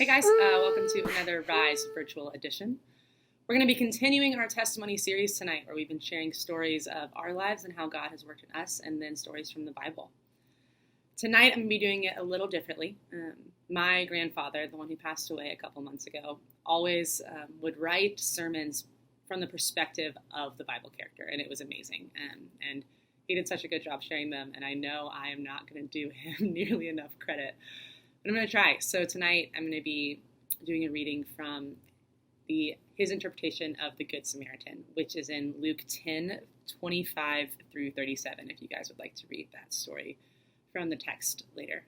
Hey guys, welcome to another Rise virtual edition. We're going to be continuing our testimony series tonight, where we've been sharing stories of our lives and how God has worked in us, and then stories from the Bible. Tonight I'm going to be doing it a little differently. My grandfather, the one who passed away a couple months ago, always would write sermons from the perspective of the Bible character, and it was amazing. And he did such a good job sharing them, and I know I am not going to do him nearly enough credit. But I'm going to try. So tonight I'm going to be doing a reading from his interpretation of the Good Samaritan, which is in Luke 10:25 through 37, if you guys would like to read that story from the text later.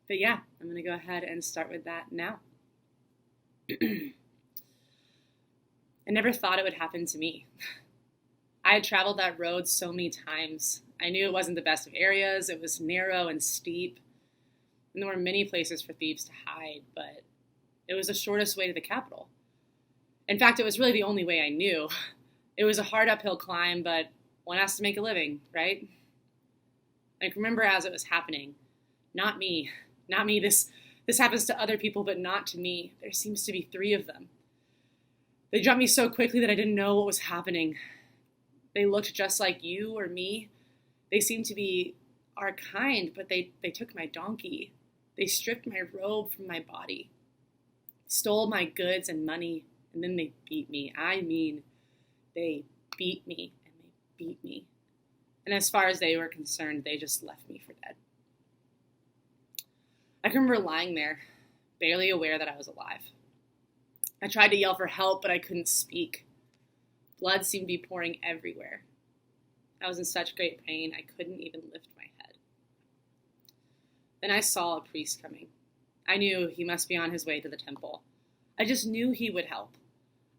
But yeah, I'm going to go ahead and start with that now. I never thought it would happen to me. I had traveled that road so many times. I knew it wasn't the best of areas. It was narrow and steep, and there were many places for thieves to hide, but it was the shortest way to the capital. In fact, it was really the only way I knew. It was a hard uphill climb, but one has to make a living, right? I can remember as it was happening, not me. This happens to other people, but not to me. There seems to be 3 of them. They jumped me so quickly that I didn't know what was happening. They looked just like you or me. They seemed to be our kind, but they took my donkey. They stripped my robe from my body, stole my goods and money, and then they beat me. I mean, they beat me, and they beat me. And as far as they were concerned, they just left me for dead. I can remember lying there, barely aware that I was alive. I tried to yell for help, but I couldn't speak. Blood seemed to be pouring everywhere. I was in such great pain, I couldn't even lift my head. Then I saw a priest coming. I knew he must be on his way to the temple. I just knew he would help.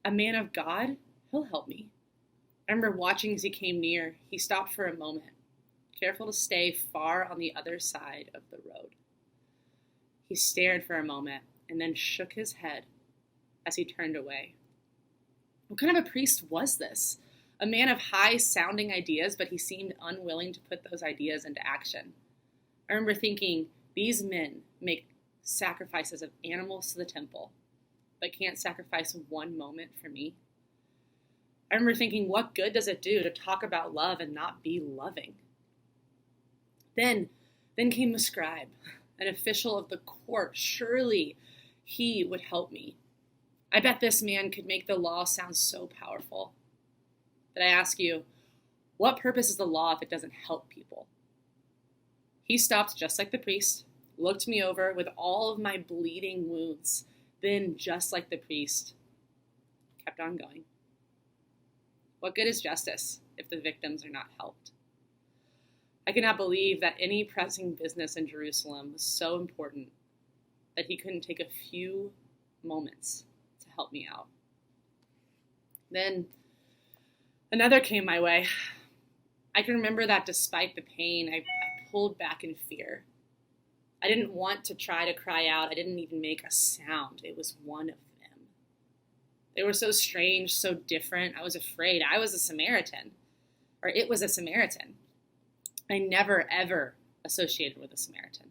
A man of God, he'll help me. I remember watching as he came near. He stopped for a moment, careful to stay far on the other side of the road. He stared for a moment and then shook his head as he turned away. What kind of a priest was this? A man of high-sounding ideas, but he seemed unwilling to put those ideas into action. I remember thinking, these men make sacrifices of animals to the temple, but can't sacrifice one moment for me. I remember thinking, what good does it do to talk about love and not be loving? Then came the scribe, an official of the court. Surely he would help me. I bet this man could make the law sound so powerful. But I ask you, what purpose is the law if it doesn't help people? He stopped just like the priest, looked me over with all of my bleeding wounds, then just like the priest, kept on going. What good is justice if the victims are not helped? I cannot believe that any pressing business in Jerusalem was so important that he couldn't take a few moments to help me out. Then another came my way. I can remember that despite the pain, I pulled back in fear. I didn't want to try to cry out. I didn't even make a sound. It was one of them. They were so strange, so different. I was afraid. I was a Samaritan, or it was a Samaritan. I never, ever associated with a Samaritan.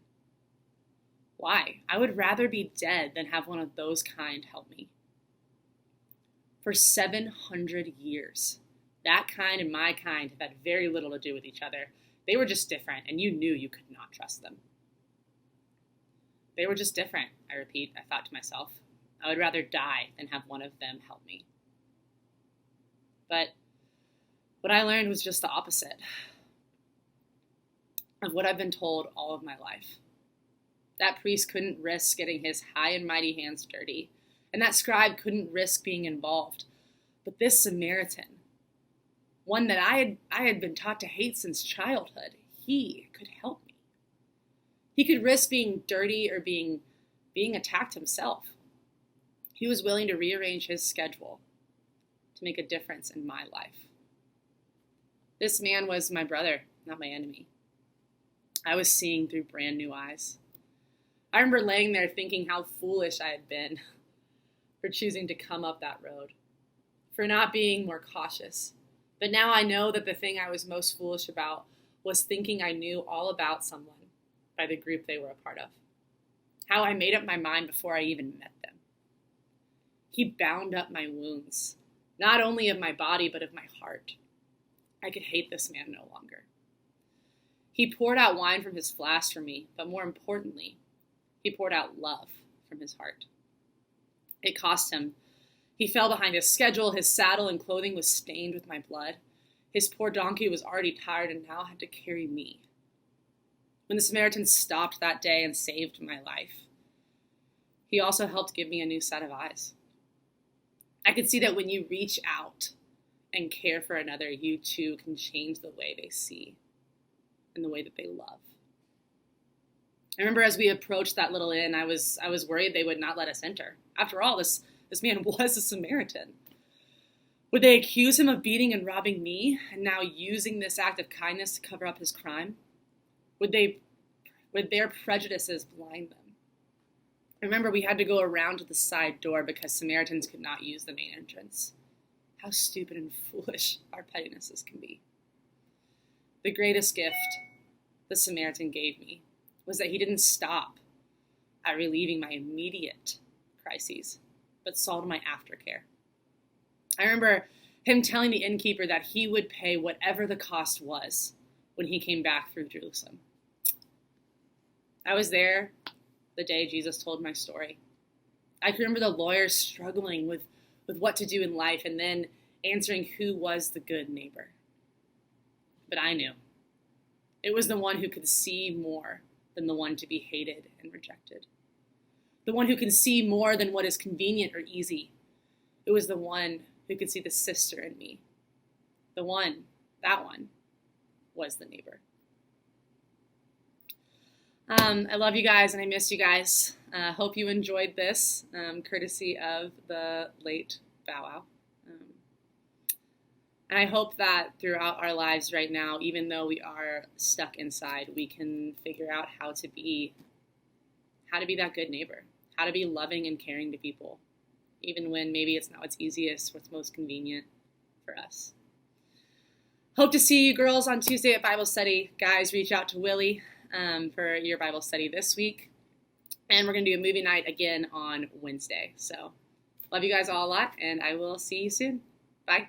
Why? I would rather be dead than have one of those kind help me. For 700 years, that kind and my kind have had very little to do with each other. They were just different, and you knew you could not trust them. They were just different, I repeat, I thought to myself. I would rather die than have one of them help me. But what I learned was just the opposite of what I've been told all of my life. That priest couldn't risk getting his high and mighty hands dirty, and that scribe couldn't risk being involved. But this Samaritan, one that I had been taught to hate since childhood, he could help me. He could risk being dirty or being attacked himself. He was willing to rearrange his schedule to make a difference in my life. This man was my brother, not my enemy. I was seeing through brand new eyes. I remember laying there thinking how foolish I had been for choosing to come up that road, for not being more cautious. But now I know that the thing I was most foolish about was thinking I knew all about someone by the group they were a part of. how I made up my mind before I even met them. He bound up my wounds, not only of my body, but of my heart. I could hate this man no longer. He poured out wine from his flask for me, but more importantly, he poured out love from his heart. It cost him. He fell behind his schedule. His saddle and clothing was stained with my blood. His poor donkey was already tired and now had to carry me. When the Samaritan stopped that day and saved my life, he also helped give me a new set of eyes. I could see that when you reach out and care for another, you too can change the way they see and the way that they love. I remember as we approached that little inn, I was worried they would not let us enter. After all, this man was a Samaritan. Would they accuse him of beating and robbing me and now using this act of kindness to cover up his crime? Would their prejudices blind them? Remember, we had to go around to the side door because Samaritans could not use the main entrance. How stupid and foolish our pettinesses can be. The greatest gift the Samaritan gave me was that he didn't stop at relieving my immediate crises, but saw to my aftercare. I remember him telling the innkeeper that he would pay whatever the cost was when he came back through Jerusalem. I was there the day Jesus told my story. I can remember the lawyers struggling with what to do in life and then answering who was the good neighbor. But I knew. It was the one who could see more than the one to be hated and rejected. The one who can see more than what is convenient or easy. It was the one who could see the sister in me. That one was the neighbor. I love you guys and I miss you guys. Hope you enjoyed this, courtesy of the late Bow Wow. And I hope that throughout our lives right now, even though we are stuck inside, we can figure out how to be that good neighbor, how to be loving and caring to people, even when maybe it's not what's easiest, what's most convenient for us. Hope to see you girls on Tuesday at Bible study. Guys, reach out to Willie for your Bible study this week. And we're going to do a movie night again on Wednesday. So love you guys all a lot, and I will see you soon. Bye.